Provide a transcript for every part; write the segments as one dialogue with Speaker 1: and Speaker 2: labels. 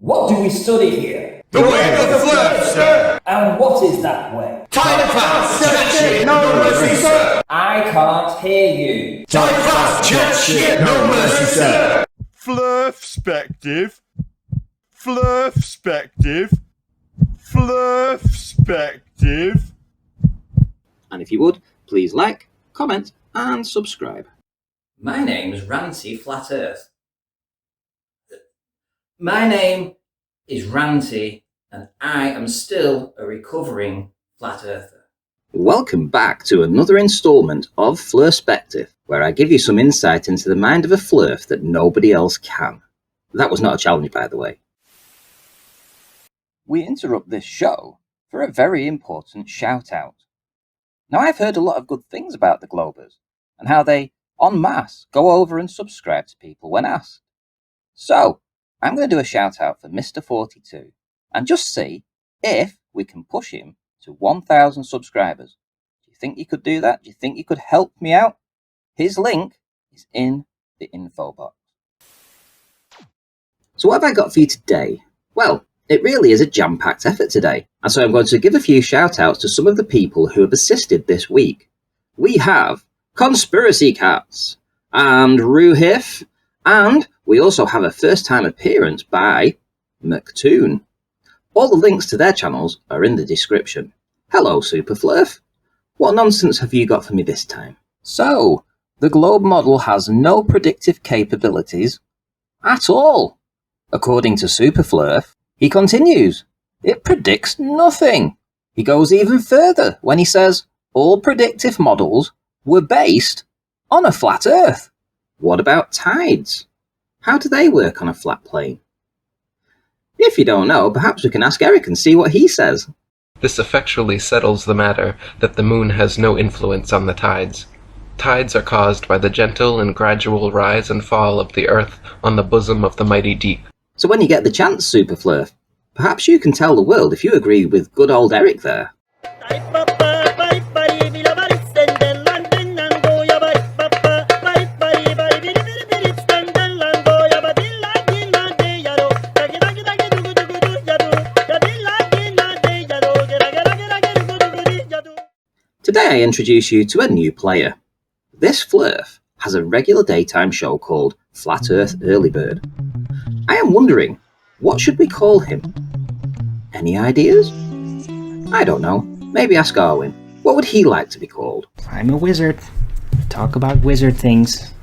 Speaker 1: What do we study here?
Speaker 2: The way of the Flurf, sir!
Speaker 1: And what is that way?
Speaker 2: Time fast, jet shit, no mercy, sir!
Speaker 1: I can't hear you.
Speaker 2: Time fast, jet shit, no mercy, sir!
Speaker 3: Flurfspective. Flurfspective. Flurfspective.
Speaker 4: And if you would, please like, comment, and subscribe.
Speaker 1: My name's Ranty Flat Earth. My name is Ranty, and I am still a recovering flat earther.
Speaker 4: Welcome back to another instalment of Flurfspective, where I give you some insight into the mind of a Flurf that nobody else can. That was not a challenge, by the way. We interrupt this show for a very important shout-out. Now, I've heard a lot of good things about the Globers, and how they, en masse, go over and subscribe to people when asked. So, I'm going to do a shout-out for Mr. 42, and just see if we can push him to 1,000 subscribers. Do you think you could do that? Do you think you could help me out? His link is in the info box. So what have I got for you today? Well, it really is a jam-packed effort today, and so I'm going to give a few shout-outs to some of the people who have assisted this week. We have Conspiracy Cats, and Ruhif, and we also have a first-time appearance by McToon. All the links to their channels are in the description. Hello, Super Flurf. What nonsense have you got for me this time? So, the globe model has no predictive capabilities at all. According to Super Flurf, he continues, it predicts nothing. He goes even further when he says all predictive models were based on a flat Earth. What about tides? How do they work on a flat plane? If you don't know, perhaps we can ask Eric and see what he says.
Speaker 5: This effectually settles the matter that the moon has no influence on the tides. Tides are caused by the gentle and gradual rise and fall of the Earth on the bosom of the mighty deep.
Speaker 4: So when you get the chance, Super Flurf, perhaps you can tell the world if you agree with good old Eric there. Today I introduce you to a new player. This Flurf has a regular daytime show called Flat Earth Early Bird. I am wondering, what should we call him? Any ideas? I don't know. Maybe ask Arwin. What would he like to be called?
Speaker 6: I'm a wizard. Talk about wizard things.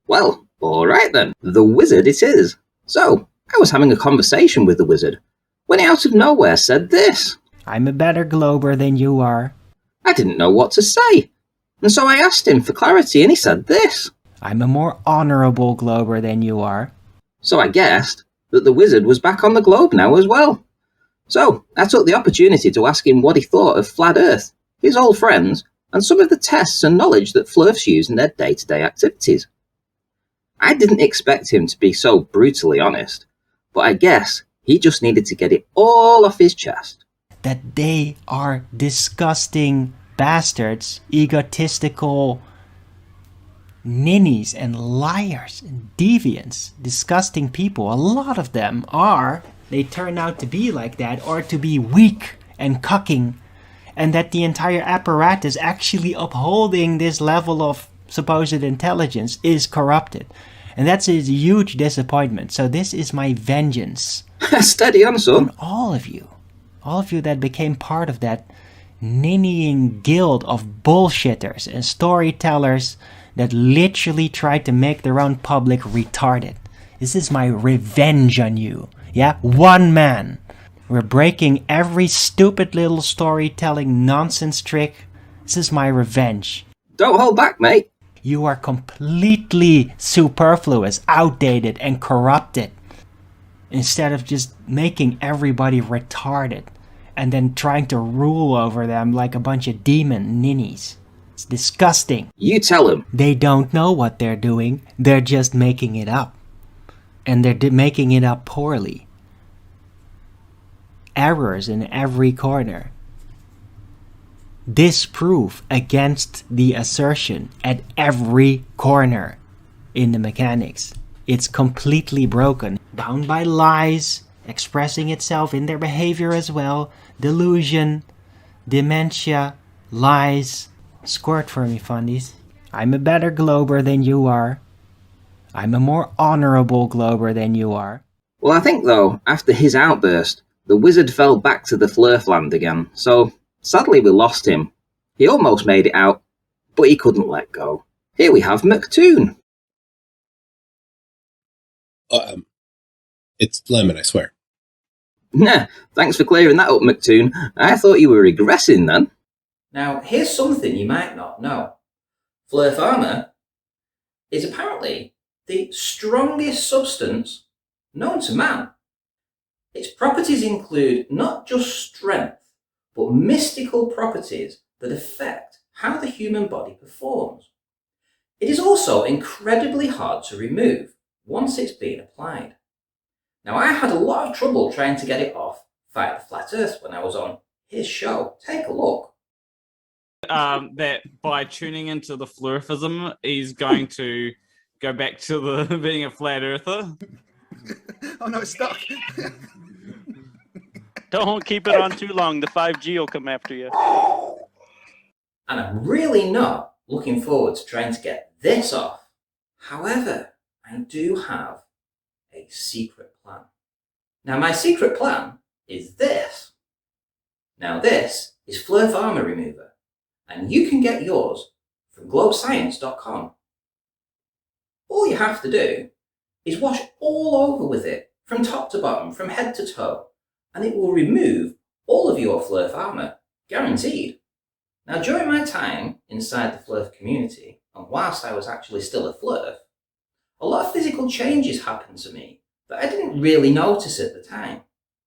Speaker 4: Well, alright then. The Wizard it is. So, I was having a conversation with the Wizard when he out of nowhere said this.
Speaker 6: I'm a better glober than you are.
Speaker 4: I didn't know what to say. And so I asked him for clarity and he said this.
Speaker 6: I'm a more honorable glober than you are.
Speaker 4: So I guessed that the Wizard was back on the globe now as well. So I took the opportunity to ask him what he thought of Flat Earth, his old friends, and some of the tests and knowledge that Flurfs use in their day-to-day activities. I didn't expect him to be so brutally honest, but I guess he just needed to get it all off his chest.
Speaker 6: That they are disgusting bastards, egotistical ninnies and liars and deviants, disgusting people. A lot of them are. They turn out to be like that, or to be weak and cucking, and that the entire apparatus actually upholding this level of supposed intelligence is corrupted. And that's a huge disappointment. So this is my vengeance.
Speaker 4: Steady on, son.
Speaker 6: On all of you that became part of that ninnying guild of bullshitters and storytellers that literally tried to make their own public retarded. This is my revenge on you. Yeah, one man. We're breaking every stupid little storytelling nonsense trick. This is my revenge.
Speaker 4: Don't hold back, mate.
Speaker 6: You are completely superfluous, outdated, and corrupted. Instead of just making everybody retarded and then trying to rule over them like a bunch of demon ninnies. It's disgusting.
Speaker 4: You tell him.
Speaker 6: They don't know what they're doing. They're just making it up. And they're making it up poorly. Errors in every corner. Disproof against the assertion at every corner in the mechanics. It's completely broken, bound by lies expressing itself in their behavior as well. Delusion, dementia, lies. Squirt for me, fundies. I'm a better Glober than you are. I'm a more honorable Glober than you are.
Speaker 4: Well, I think, though, after his outburst, the wizard fell back to the Flurfland again, so sadly we lost him. He almost made it out, but he couldn't let go. Here we have McToon.
Speaker 7: It's Lemon, I swear.
Speaker 4: Nah, thanks for clearing that up, McToon. I thought you were regressing then.
Speaker 1: Now, here's something you might not know. Flurf armour is apparently the strongest substance known to man. Its properties include not just strength, but mystical properties that affect how the human body performs. It is also incredibly hard to remove once it's been applied. Now, I had a lot of trouble trying to get it off via the Flat Earth when I was on his show. Take a look.
Speaker 8: That by tuning into the Flurfism, he's going to go back to the being a flat earther.
Speaker 2: Oh no, it's stuck.
Speaker 9: Don't keep it on too long. The 5G will come after you.
Speaker 1: And I'm really not looking forward to trying to get this off. However, I do have a secret plan. Now, my secret plan is this. Now, this is Flurf Armour Remover, and you can get yours from glowscience.com. All you have to do is wash all over with it, from top to bottom, from head to toe, and it will remove all of your Flurf armour, guaranteed. Now, during my time inside the Flurf community, and whilst I was actually still a Flurf, a lot of physical changes happened to me that I didn't really notice at the time.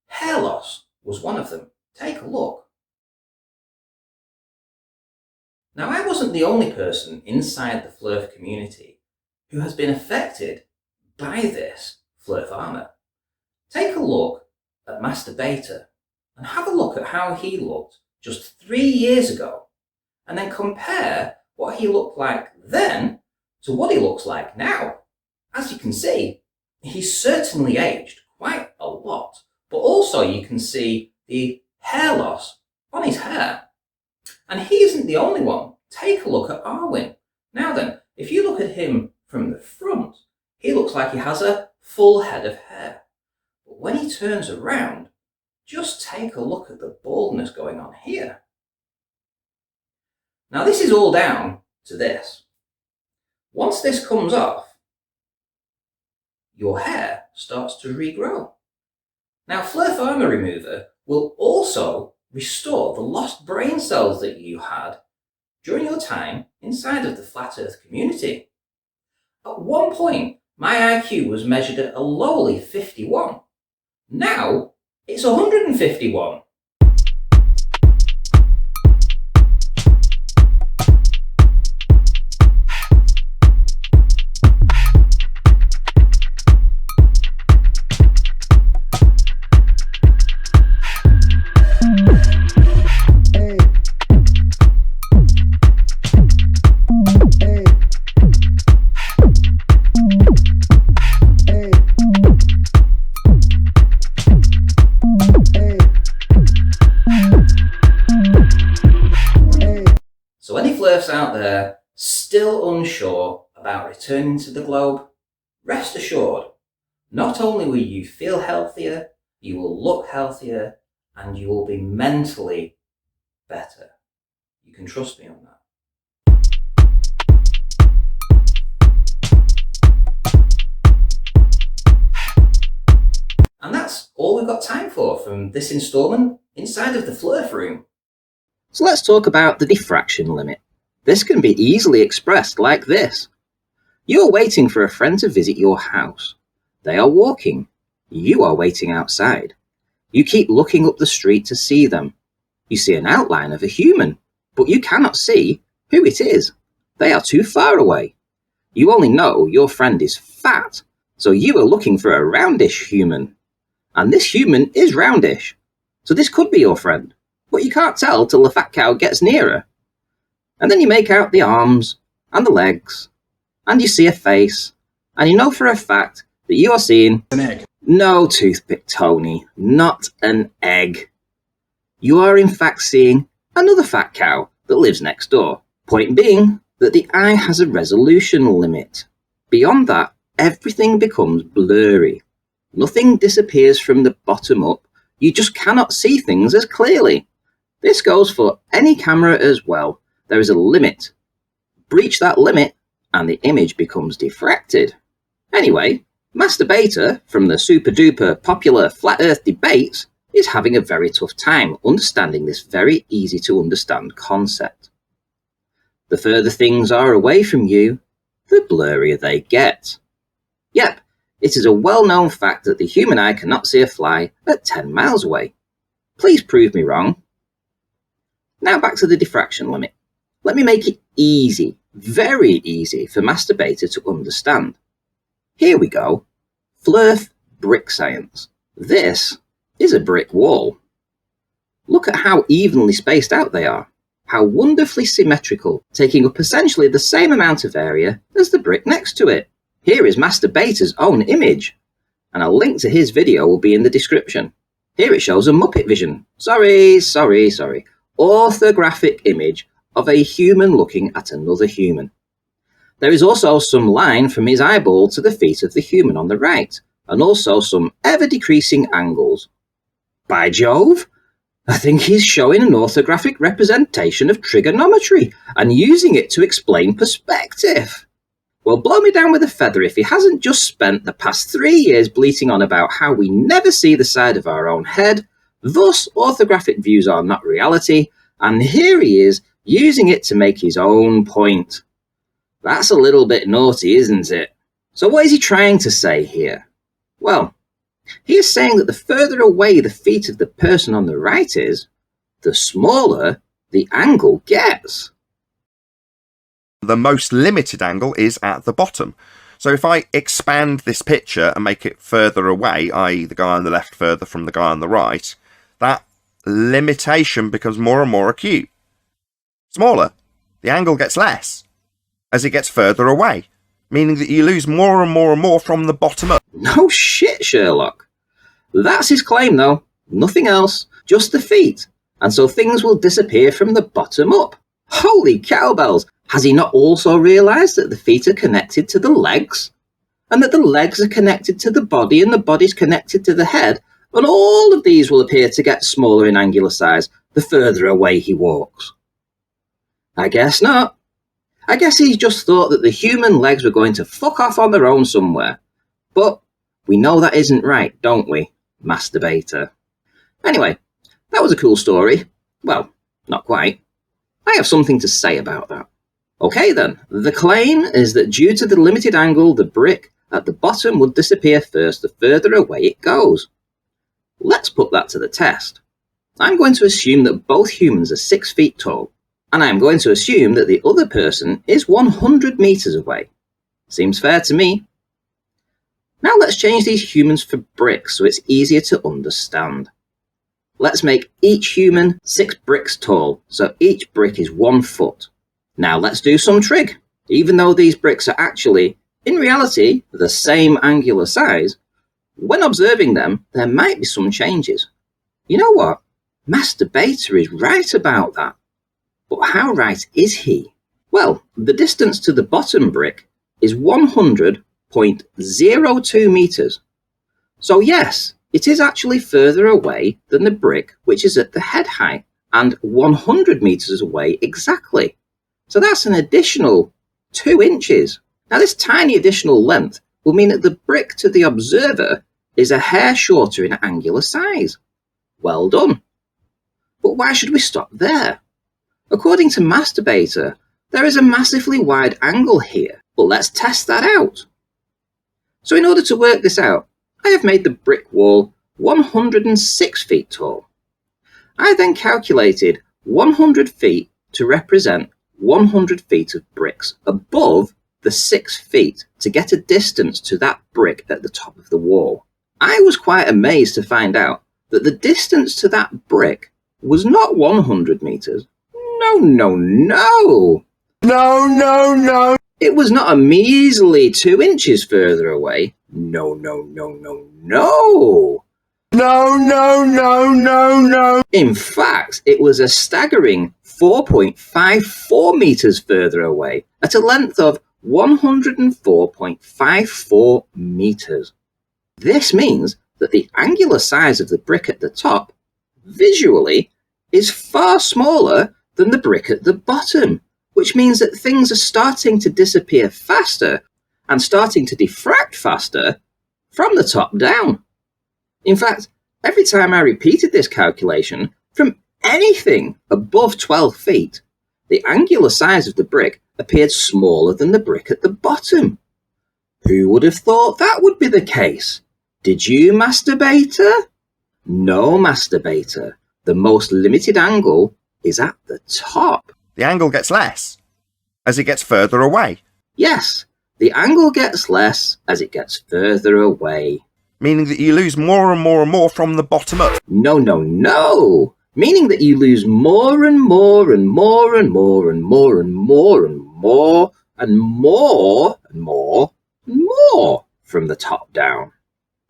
Speaker 1: Hair loss was one of them. Take a look. Now, I wasn't the only person inside the Flurf community who has been affected by this Flurf armour. Take a look at Master Beta and have a look at how he looked just 3 years ago, and then compare what he looked like then to what he looks like now. As you can see, he's certainly aged quite a lot, but also you can see the hair loss on his hair. And he isn't the only one. Take a look at Arwen. Now then, if you look at him from the front, he looks like he has a full head of hair. But when he turns around, just take a look at the baldness going on here. Now, this is all down to this. Once this comes off, your hair starts to regrow. Now, Flurf Armour Remover will also restore the lost brain cells that you had during your time inside of the Flat Earth community. At one point, my IQ was measured at a lowly 51. Now, it's 151. So any Flurfs out there still unsure about returning to the globe, rest assured, not only will you feel healthier, you will look healthier, and you will be mentally better. You can trust me on that. And that's all we've got time for from this instalment inside of the Flurf room.
Speaker 4: So let's talk about the diffraction limit. This can be easily expressed like this. You're waiting for a friend to visit your house. They are walking. You are waiting outside. You keep looking up the street to see them. You see an outline of a human, but you cannot see who it is. They are too far away. You only know your friend is fat, so you are looking for a roundish human. And this human is roundish, so this could be your friend, but you can't tell till the fat cow gets nearer. And then you make out the arms and the legs, and you see a face, and you know for a fact that you are seeing
Speaker 2: An egg.
Speaker 4: No, Toothpick Tony, not an egg. You are in fact seeing another fat cow that lives next door. Point being that the eye has a resolution limit. Beyond that, everything becomes blurry. Nothing disappears from the bottom up. You just cannot see things as clearly. This goes for any camera as well. There is a limit. Breach that limit and the image becomes diffracted. Anyway, Master Beta from the super duper popular Flat Earth debates is having a very tough time understanding this very easy to understand concept. The further things are away from you, the blurrier they get. Yep, it is a well-known fact that the human eye cannot see a fly at 10 miles away. Please prove me wrong. Now back to the diffraction limit. Let me make it easy, very easy for Master Beta to understand. Here we go. Flurf brick science. This is a brick wall. Look at how evenly spaced out they are. How wonderfully symmetrical, taking up essentially the same amount of area as the brick next to it. Here is Master Beta's own image, and a link to his video will be in the description. Here it shows a Muppet vision. Sorry. Orthographic image of a human looking at another human. There is also some line from his eyeball to the feet of the human on the right, and also some ever-decreasing angles. By Jove, I think he's showing an orthographic representation of trigonometry and using it to explain perspective. Well, blow me down with a feather if he hasn't just spent the past 3 years bleating on about how we never see the side of our own head, thus orthographic views are not reality, and here he is using it to make his own point. That's a little bit naughty, isn't it? So what is he trying to say here? Well, he is saying that the further away the feet of the person on the right is, the smaller the angle gets.
Speaker 2: The most limited angle is at the bottom. So if I expand this picture and make it further away, i.e. the guy on the left further from the guy on the right, that limitation becomes more and more acute. Smaller, the angle gets less as it gets further away, meaning that you lose more and more and more from the bottom up.
Speaker 4: No shit, Sherlock. That's his claim though. Nothing else, just the feet. And so things will disappear from the bottom up. Holy cowbells! Has he not also realised that the feet are connected to the legs? And that the legs are connected to the body and the body's connected to the head? And all of these will appear to get smaller in angular size the further away he walks. I guess not. I guess he just thought that the human legs were going to fuck off on their own somewhere. But we know that isn't right, don't we, Master Beta? Anyway, that was a cool story. Well, not quite. I have something to say about that. Okay then, the claim is that due to the limited angle, the brick at the bottom would disappear first the further away it goes. Let's put that to the test. I'm going to assume that both humans are 6 feet tall, and I'm going to assume that the other person is 100 meters away. Seems fair to me. Now let's change these humans for bricks so it's easier to understand. Let's make each human 6 bricks tall, so each brick is 1 foot. Now let's do some trig. Even though these bricks are actually, in reality, the same angular size, when observing them, there might be some changes. You know what? Master Beta is right about that. But how right is he? Well, the distance to the bottom brick is 100.02 meters. So yes, it is actually further away than the brick which is at the head height and 100 meters away exactly. So that's an additional 2 inches. Now this tiny additional length will mean that the brick to the observer is a hair shorter in angular size. Well done. But why should we stop there? According to Master Beta, there is a massively wide angle here, but let's test that out. So in order to work this out, I have made the brick wall 106 feet tall. I then calculated 100 feet to represent 100 feet of bricks above the 6 feet to get a distance to that brick at the top of the wall. I was quite amazed to find out that the distance to that brick was not 100 meters. No.
Speaker 3: No.
Speaker 4: It was not a measly 2 inches further away. No.
Speaker 3: No.
Speaker 4: In fact, it was a staggering 4.54 meters further away at a length of 104.54 meters. This means that the angular size of the brick at the top, visually, is far smaller than the brick at the bottom, which means that things are starting to disappear faster and starting to diffract faster from the top down. In fact, every time I repeated this calculation, from anything above 12 feet, the angular size of the brick appeared smaller than the brick at the bottom. Who would have thought that would be the case? Did you, masturbator? No, masturbator. The most limited angle is at the top.
Speaker 2: The angle gets less as it gets further away.
Speaker 4: Yes, the angle gets less as it gets further away.
Speaker 2: Meaning that you lose more and more from the bottom up.
Speaker 4: No. Meaning that you lose more and more from the top down.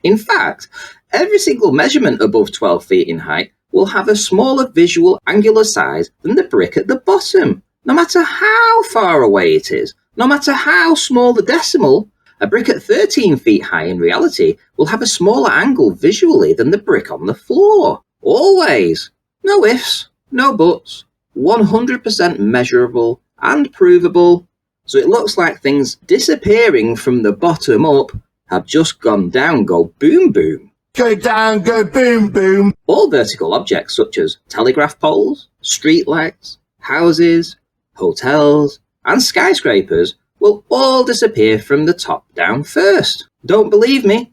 Speaker 4: In fact, every single measurement above 12 feet in height will have a smaller visual angular size than the brick at the bottom, no matter how far away it is, no matter how small the decimal. A brick at 13 feet high in reality will have a smaller angle visually than the brick on the floor. Always. No ifs, no buts. 100% measurable and provable. So it looks like things disappearing from the bottom up have just gone down, go boom boom.
Speaker 3: Go down, go boom boom.
Speaker 4: All vertical objects such as telegraph poles, street lights, houses, hotels, and skyscrapers will all disappear from the top down first. Don't believe me?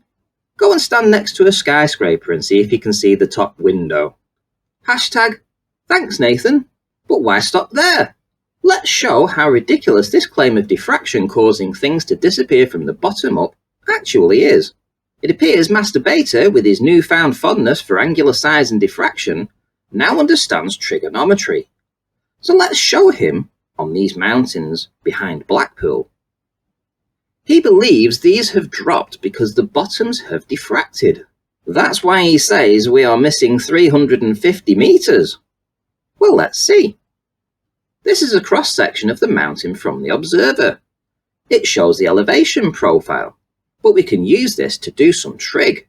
Speaker 4: Go and stand next to a skyscraper and see if you can see the top window. Hashtag, thanks Nathan, but why stop there? Let's show how ridiculous this claim of diffraction causing things to disappear from the bottom up actually is. It appears Masturbator, with his newfound fondness for angular size and diffraction, now understands trigonometry. So let's show him on these mountains behind Blackpool. He believes these have dropped because the bottoms have diffracted. That's why he says we are missing 350 meters. Well, let's see. This is a cross-section of the mountain from the observer. It shows the elevation profile, but we can use this to do some trig.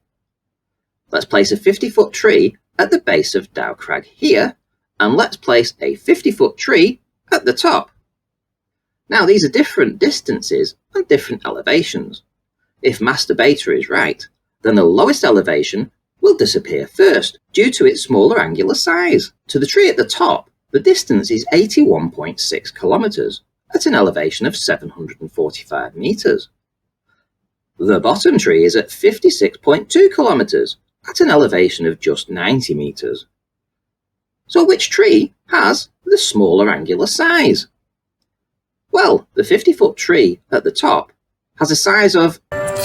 Speaker 4: Let's place a 50-foot tree at the base of Dow Crag here, and let's place a 50-foot tree at the top. Now these are different distances and different elevations. If Masturbator is right, then the lowest elevation will disappear first due to its smaller angular size. To the tree at the top, the distance is 81.6 kilometers at an elevation of 745 meters. The bottom tree is at 56.2 kilometers at an elevation of just 90 meters. So which tree has the smaller angular size? Well, the 50-foot tree at the top has a size of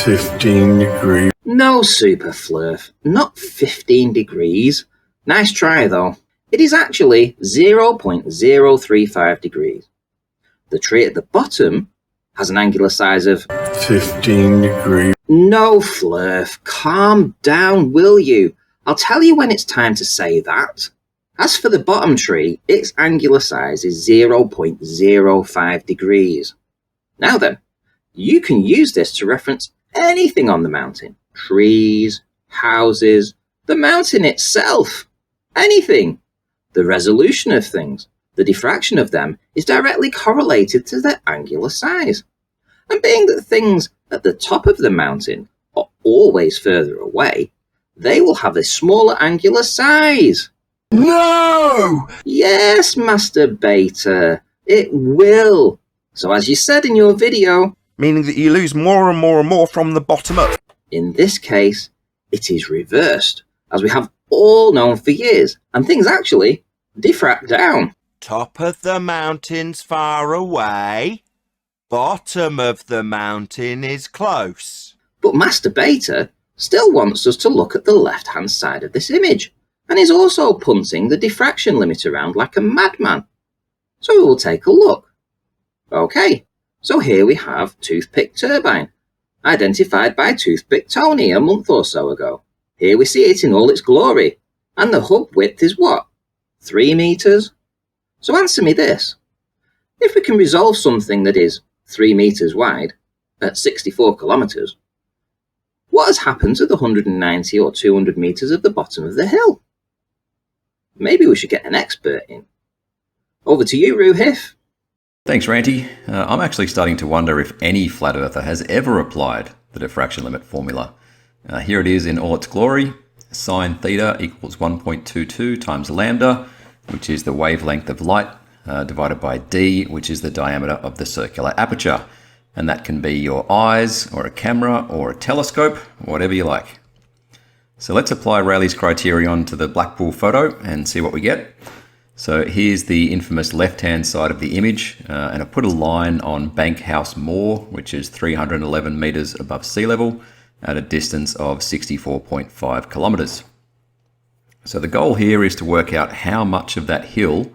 Speaker 3: 15 degrees.
Speaker 4: No, Super Flurf, not 15 degrees. Nice try though. It is actually 0.035 degrees. The tree at the bottom has an angular size of
Speaker 3: 15 degrees.
Speaker 4: No, Flurf, calm down, will you? I'll tell you when it's time to say that. As for the bottom tree, its angular size is 0.05 degrees. Now then, you can use this to reference anything on the mountain. Trees, houses, the mountain itself. Anything. The resolution of things, the diffraction of them, is directly correlated to their angular size. And being that things at the top of the mountain are always further away, they will have a smaller angular size.
Speaker 3: No!
Speaker 4: Yes, Masturbator, it will. So as you said in your video,
Speaker 2: Meaning that you lose more and more from the bottom up.
Speaker 4: in this case, it is reversed, as we have all known for years, and things actually diffract down.
Speaker 7: Top of the mountain's far away. Bottom of the mountain is close.
Speaker 4: But Masturbator still wants us to look at the left-hand side of this image, and is also punting the diffraction limit around like a madman. So we will take a look. Okay, So here we have Toothpick Turbine, identified by Toothpick Tony a month or so ago. Here we see it in all its glory, and the hub width is what? 3 meters? So answer me this. If we can resolve something that is 3 meters wide at 64 kilometers, what has happened to the 190 or 200 meters of the bottom of the hill? Maybe we should get an expert in. Over to you, Ruhif.
Speaker 10: Thanks, Ranty. I'm actually starting to wonder if any flat earther has ever applied the diffraction limit formula. Here it is in all its glory. Sine theta equals 1.22 times lambda, which is the wavelength of light, divided by d, which is the diameter of the circular aperture. And that can be your eyes, or a camera, or a telescope, whatever you like. So let's apply Rayleigh's criterion to the Blackpool photo and see what we get. So here's the infamous left-hand side of the image, and I put a line on Bank House Moor, which is 311 meters above sea level, at a distance of 64.5 kilometers. So the goal here is to work out how much of that hill,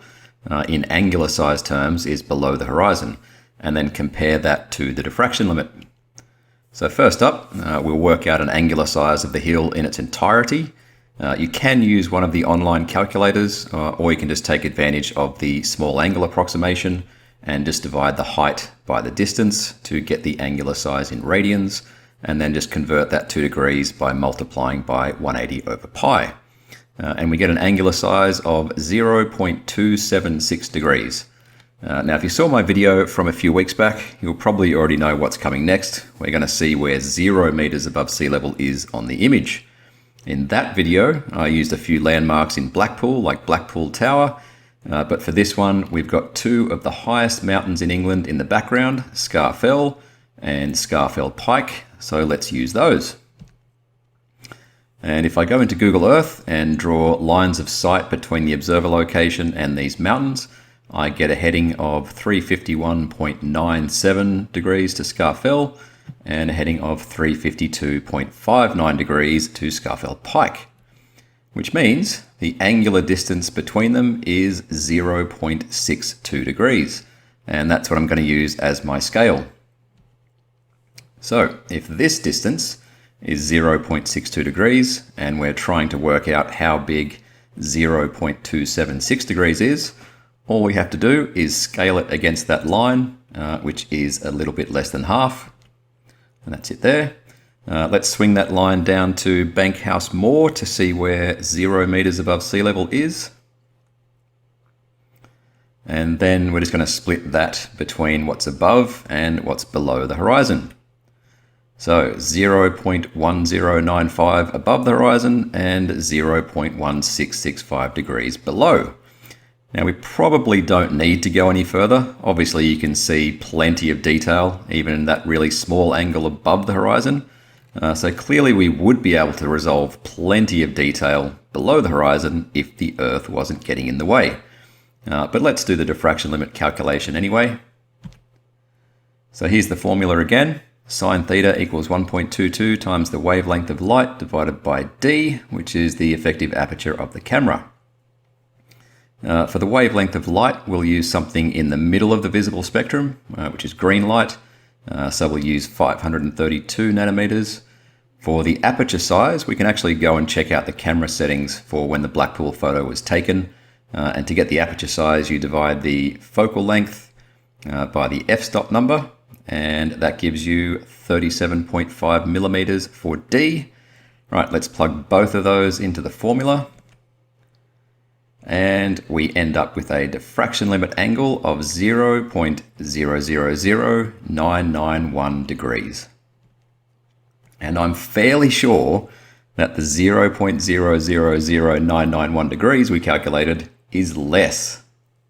Speaker 10: in angular size terms, is below the horizon, and then compare that to the diffraction limit. So first up, we'll work out an angular size of the hill in its entirety. You can use one of the online calculators, or you can just take advantage of the small angle approximation and just divide the height by the distance to get the angular size in radians, and then just convert that 2 degrees by multiplying by 180 over pi. And we get an angular size of 0.276 degrees. Now, if you saw my video from a few weeks back, you'll probably already know what's coming next. We're going to see where 0 meters above sea level is on the image. In that video, I used a few landmarks in Blackpool, like Blackpool Tower, but for this one, we've got 2 of the highest mountains in England in the background, Scafell and Scafell Pike, so let's use those. And if I go into Google Earth and draw lines of sight between the observer location and these mountains, I get a heading of 351.97 degrees to Scafell and a heading of 352.59 degrees to Scafell Pike, which means the angular distance between them is 0.62 degrees, and that's what I'm going to use as my scale. So if this distance is 0.62 degrees, and we're trying to work out how big 0.276 degrees is, all we have to do is scale it against that line, which is a little bit less than half. And that's it there. Let's swing that line down to Bank House Moor to see where 0 meters above sea level is. And then we're just going to split that between what's above and what's below the horizon. So 0.1095 above the horizon and 0.1665 degrees below. Now we probably don't need to go any further. Obviously you can see plenty of detail even in that really small angle above the horizon. So clearly we would be able to resolve plenty of detail below the horizon if the Earth wasn't getting in the way. But let's do the diffraction limit calculation anyway. So here's the formula again. Sine theta equals 1.22 times the wavelength of light divided by d, which is the effective aperture of the camera. For the wavelength of light, we'll use something in the middle of the visible spectrum, which is green light. So we'll use 532 nanometers. For the aperture size, we can actually go and check out the camera settings for when the Blackpool photo was taken. And to get the aperture size, you divide the focal length by the f-stop number, and that gives you 37.5 millimeters for D. Right, let's plug both of those into the formula. And we end up with a diffraction limit angle of 0.000991 degrees. And I'm fairly sure that the 0.000991 degrees we calculated is less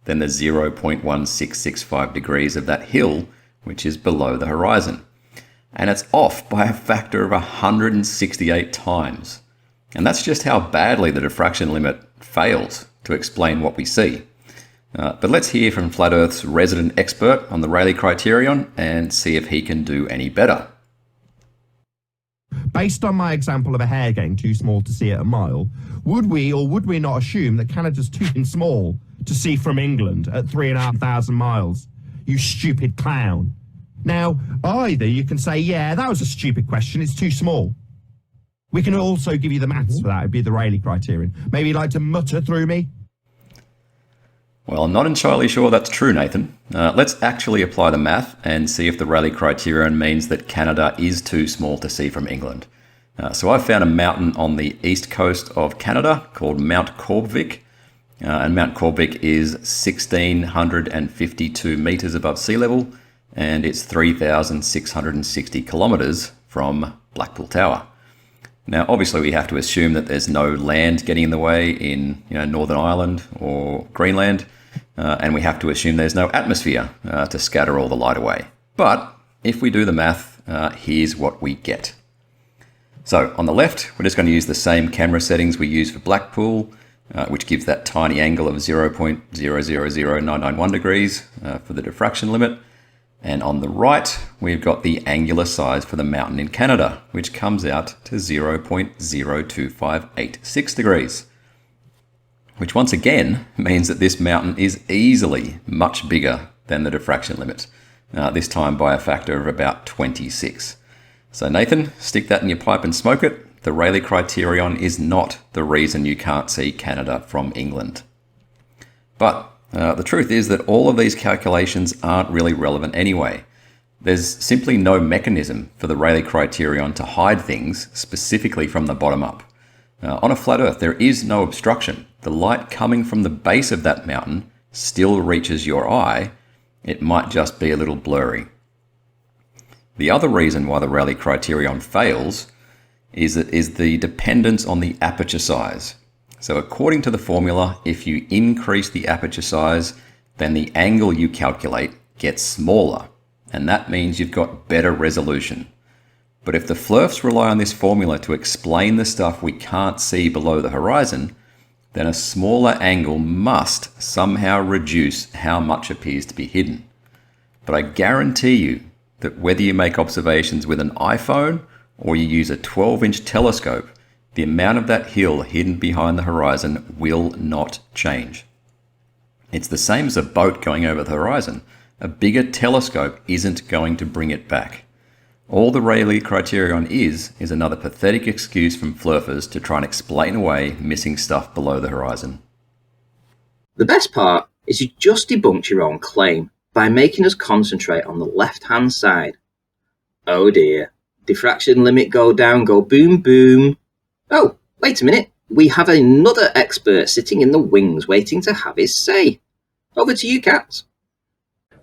Speaker 10: than the 0.1665 degrees of that hill, which is below the horizon. And it's off by a factor of 168 times. And that's just how badly the diffraction limit fails to explain what we see. But let's hear from Flat Earth's resident expert on the Rayleigh criterion and see if he can do any better.
Speaker 11: Based on my example of a hair getting too small to see at a mile, would we or would we not assume that Canada's too small to see from England at 3,500 miles? You stupid clown. Now, either you can say, yeah, that was a stupid question, it's too small. We can also give you the maths for that, it'd be the Rayleigh criterion. Maybe you'd like to mutter through me?
Speaker 10: Well, I'm not entirely sure that's true, Nathan. Let's actually apply the math and see if the Rayleigh criterion means that Canada is too small to see from England. So I've found a mountain on the east coast of Canada called Mount Corbvic. And Mount Corbvic is 1,652 metres above sea level, and it's 3,660 kilometres from Blackpool Tower. Now, obviously, we have to assume that there's no land getting in the way in Northern Ireland or Greenland, and we have to assume there's no atmosphere to scatter all the light away. But if we do the math, here's what we get. So on the left, we're just going to use the same camera settings we use for Blackpool, which gives that tiny angle of 0.000991 degrees for the diffraction limit. And on the right, we've got the angular size for the mountain in Canada, which comes out to 0.02586 degrees. Which once again means that this mountain is easily much bigger than the diffraction limit, this time by a factor of about 26. So Nathan, stick that in your pipe and smoke it. The Rayleigh criterion is not the reason you can't see Canada from England. But the truth is that all of these calculations aren't really relevant anyway. There's simply no mechanism for the Rayleigh criterion to hide things specifically from the bottom up. On a flat Earth, there is no obstruction. The light coming from the base of that mountain still reaches your eye. It might just be a little blurry. The other reason why the Rayleigh criterion fails is the dependence on the aperture size. So according to the formula, if you increase the aperture size, then the angle you calculate gets smaller, and that means you've got better resolution. But if the Flurfs rely on this formula to explain the stuff we can't see below the horizon, then a smaller angle must somehow reduce how much appears to be hidden. But I guarantee you that whether you make observations with an iPhone or you use a 12-inch telescope, the amount of that hill hidden behind the horizon will not change. It's the same as a boat going over the horizon. A bigger telescope isn't going to bring it back. All the Rayleigh criterion is another pathetic excuse from Flurfers to try and explain away missing stuff below the horizon.
Speaker 4: The best part is you just debunked your own claim by making us concentrate on the left-hand side. Oh dear. Diffraction limit go down, go boom boom. Oh, wait a minute. We have another expert sitting in the wings waiting to have his say. Over to you, Cats.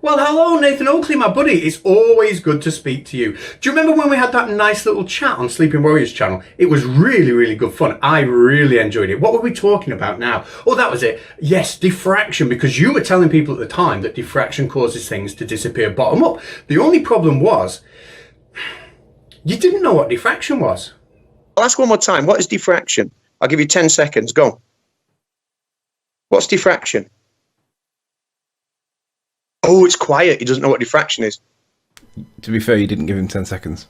Speaker 12: Well, hello, Nathan Oakley, my buddy. It's always good to speak to you. Do you remember when we had that nice little chat on Sleeping Warriors channel? It was really, really good fun. I really enjoyed it. What were we talking about now? Oh, that was it. Yes, diffraction, because you were telling people at the time that diffraction causes things to disappear bottom up. The only problem was you didn't know what diffraction was.
Speaker 13: I'll ask one more time. What is diffraction? I'll give you 10 seconds. Go. What's diffraction? Oh, it's quiet. He doesn't know what diffraction is.
Speaker 14: To be fair, you didn't give him 10 seconds.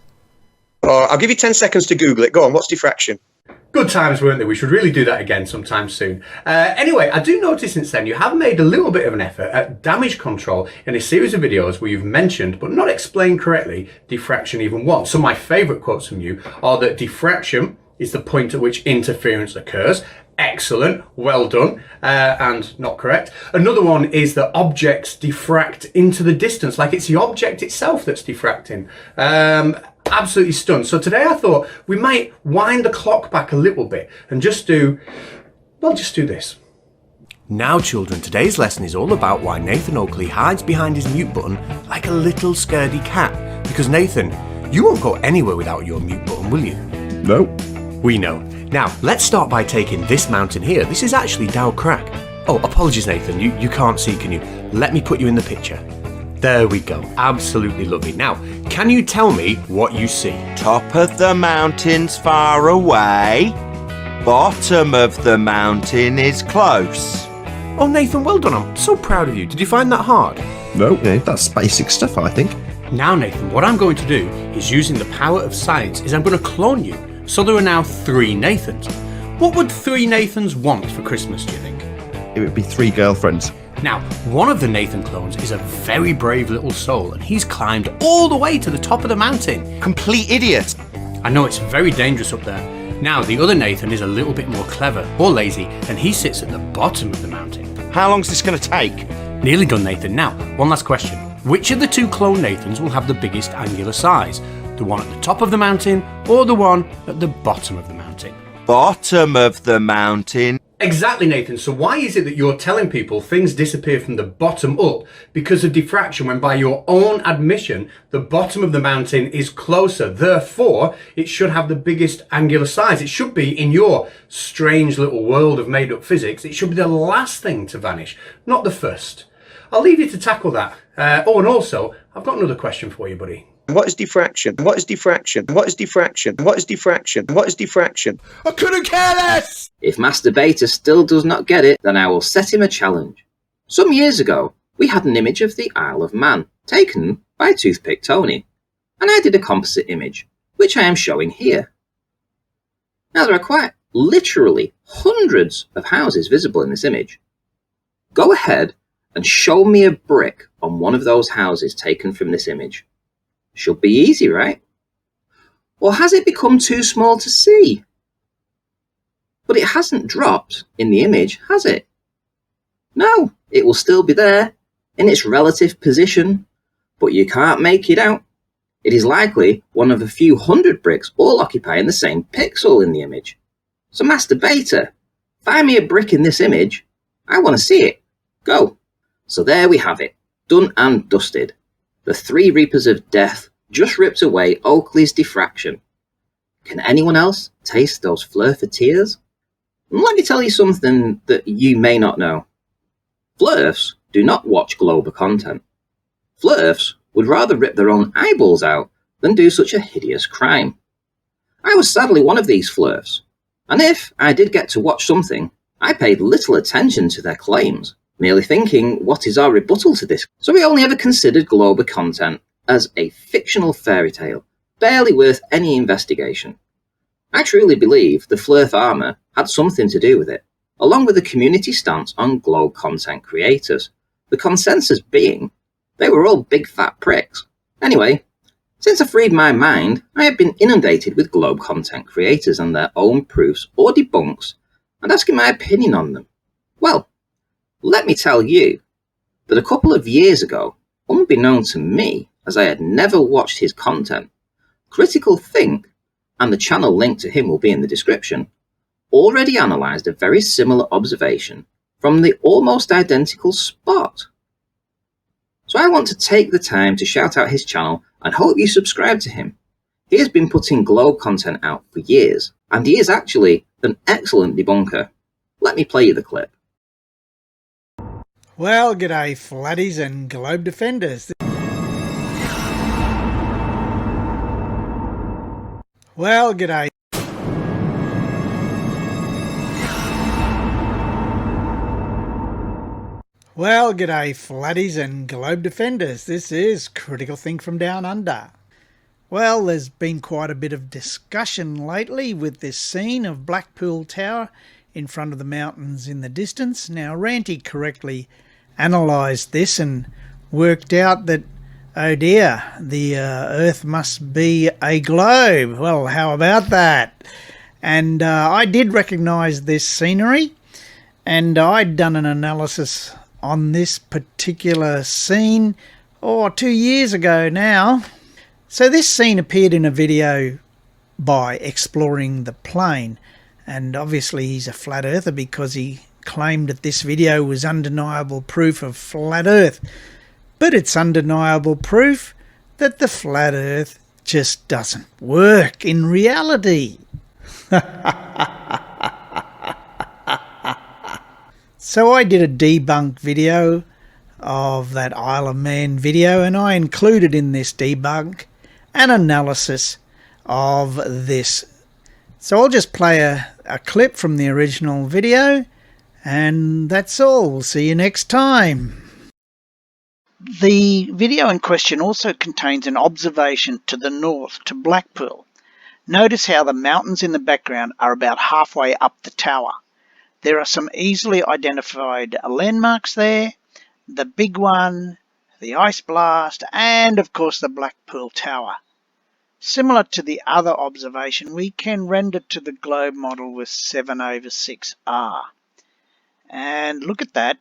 Speaker 13: Oh, I'll give you 10 seconds to Google it. Go on. What's diffraction?
Speaker 12: Good times, weren't they? We should really do that again sometime soon. Anyway, I do notice since then you have made a little bit of an effort at damage control in a series of videos where you've mentioned, but not explained correctly, diffraction even once. Some of my favourite quotes from you are that diffraction is the point at which interference occurs. Excellent, well done, and not correct. Another one is that objects diffract into the distance, like it's the object itself that's diffracting. Absolutely stunned. So today I thought we might wind the clock back a little bit and just do this.
Speaker 15: Now children, today's lesson is all about why Nathan Oakley hides behind his mute button like a little scaredy cat. Because Nathan, you won't go anywhere without your mute button, will you?
Speaker 3: No.
Speaker 15: We know. Now, let's start by taking this mountain here. This is actually Dow Crack. Oh, apologies Nathan, you can't see, can you? Let me put you in the picture. There we go. Absolutely lovely. Now, can you tell me what you see?
Speaker 7: Top of the mountain's far away. Bottom of the mountain is close.
Speaker 15: Oh, Nathan, well done. I'm so proud of you. Did you find that hard?
Speaker 2: No, yeah, that's basic stuff, I think.
Speaker 15: Now, Nathan, what I'm going to do is using the power of science is I'm going to clone you. So there are now 3 Nathans. What would 3 Nathans want for Christmas, do you think?
Speaker 2: It would be 3 girlfriends.
Speaker 15: Now, one of the Nathan clones is a very brave little soul, and he's climbed all the way to the top of the mountain.
Speaker 7: Complete idiot.
Speaker 15: I know it's very dangerous up there. Now, the other Nathan is a little bit more clever or lazy, and he sits at the bottom of the mountain.
Speaker 7: How long is this going to take?
Speaker 15: Nearly done, Nathan. Now, one last question. Which of the two clone Nathans will have the biggest angular size? The one at the top of the mountain or the one at the bottom of the mountain?
Speaker 7: Bottom of the mountain.
Speaker 12: Exactly, Nathan. So why is it that you're telling people things disappear from the bottom up because of diffraction when by your own admission the bottom of the mountain is closer? Therefore, it should have the biggest angular size. It should be, in your strange little world of made-up physics, it should be the last thing to vanish, not the first. I'll leave you to tackle that. Oh, and also, I've got another question for you, buddy.
Speaker 13: What is diffraction? What is diffraction? What is diffraction? What is diffraction? What is diffraction?
Speaker 3: I couldn't care less!
Speaker 4: If Master Beta still does not get it, then I will set him a challenge. Some years ago, we had an image of the Isle of Man, taken by Toothpick Tony, and I did a composite image, which I am showing here. Now there are quite literally hundreds of houses visible in this image. Go ahead and show me a brick on one of those houses taken from this image. Should be easy, right? Or has it become too small to see? But it hasn't dropped in the image, has it? No, it will still be there, in its relative position, but you can't make it out. It is likely one of a few hundred bricks all occupying the same pixel in the image. So Master Beta, find me a brick in this image. I want to see it. Go. So there we have it, done and dusted. The three Reapers of Death just ripped away Oakley's diffraction. Can anyone else taste those Flerfer tears? And let me tell you something that you may not know. Flurfs do not watch global content. Flurfs would rather rip their own eyeballs out than do such a hideous crime. I was sadly one of these Flurfs, and if I did get to watch something, I paid little attention to their claims, merely thinking, what is our rebuttal to this? So we only ever considered global content as a fictional fairy tale, barely worth any investigation. I truly believe the Flurf armour had something to do with it, along with the community stance on globe content creators, the consensus being they were all big fat pricks. Anyway, since I freed my mind, I have been inundated with globe content creators and their own proofs or debunks, and asking my opinion on them. Well, let me tell you that a couple of years ago, unbeknown to me, as I had never watched his content, Critical Think, and the channel link to him will be in the description, already analysed a very similar observation from the almost identical spot. So I want to take the time to shout out his channel and hope you subscribe to him. He has been putting globe content out for years, and he is actually an excellent debunker. Let me play you the clip.
Speaker 16: Well, g'day flatties and globe defenders. Well, g'day. Well, g'day flatties and globe defenders. This is Critical Think from Down Under. Well, there's been quite a bit of discussion lately with this scene of Blackpool Tower in front of the mountains in the distance. Now, Ranty correctly analysed this and worked out that, oh dear, the Earth must be a globe. Well, how about that? And I did recognise this scenery, and I'd done an analysis on this particular scene 2 years ago now. So this scene appeared in a video by Exploring the Plane, and obviously he's a flat earther because he claimed that this video was undeniable proof of flat earth. But it's undeniable proof that the flat earth just doesn't work in reality. So I did a debunk video of that Isle of Man video, and I included in this debunk an analysis of this. So I'll just play a clip from the original video, and that's all. We'll see you next time.
Speaker 17: The video in question also contains an observation to the north, to Blackpool. Notice how the mountains in the background are about halfway up the tower. There are some easily identified landmarks there, the big one, the ice blast, and of course the Black Pearl Tower. Similar to the other observation, we can render to the globe model with 7/6R. And look at that,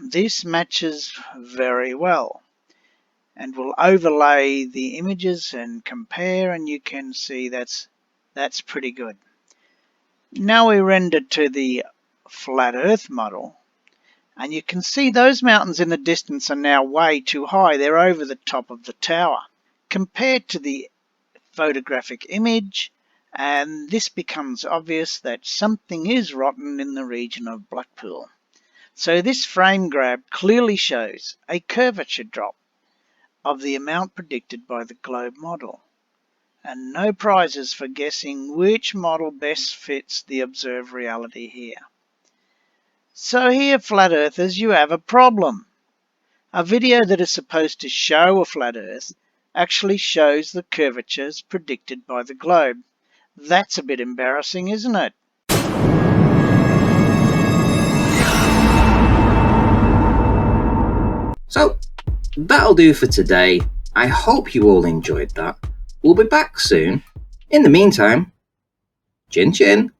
Speaker 17: this matches very well. And we'll overlay the images and compare, and you can see that's pretty good. Now we render to the flat Earth model, and you can see those mountains in the distance are now way too high. They're over the top of the tower compared to the photographic image, and this becomes obvious that something is rotten in the region of Blackpool. So this frame grab clearly shows a curvature drop of the amount predicted by the globe model, and no prizes for guessing which model best fits the observed reality here. So here, flat earthers, you have a problem. A video that is supposed to show a flat earth actually shows the curvatures predicted by the globe. That's a bit embarrassing, isn't it?
Speaker 4: So, that'll do for today. I hope you all enjoyed that. We'll be back soon. In the meantime, chin chin.